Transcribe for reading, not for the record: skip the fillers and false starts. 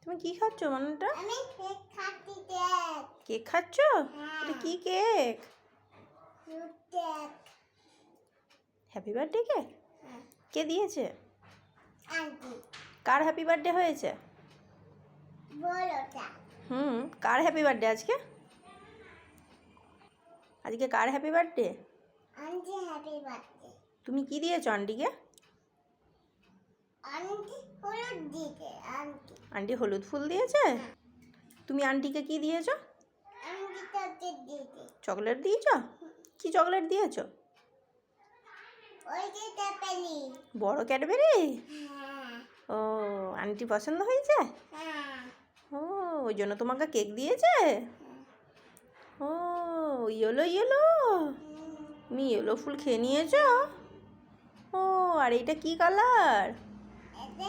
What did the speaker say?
তুমি কি খাচ্ছ মানুটা? আমি কেক খাচ্ছি। কেক। কেক খাচ্ছ? এটা কি cake? Cake. Happy birthday cake? কে দিয়েছে? আন্টি। কার হ্যাপি বার্থডে হয়েছে? বড়টা। কার হ্যাপি বার্থডে আজকে? আজকে কার happy birthday? Aunty happy birthday. তুমি কি দিয়েছো আন্টিকে? আন্টি হলুদ দিয়েছে। আন্টি হলুদ ফুল দিয়েছে? তুমি আন্টিকে কি দিয়েছো? আন্টি চকলেট দিয়েছে। চকলেট দিয়েছো? কি চকলেট দিয়েছো? ওই যে ক্যাডবেরি। বড় ক্যাডবেরি? হ্যাঁ। ও, আন্টি পছন্দ হয়েছে? হ্যাঁ। ও, ওই জন্য তোমাকে কেক দিয়েছে? ও, ইয়েলো ইয়েলো। তুমি ইয়েলো ফুল খেয়ে নিয়েছো? ও, আর এটা কি কালার? এতে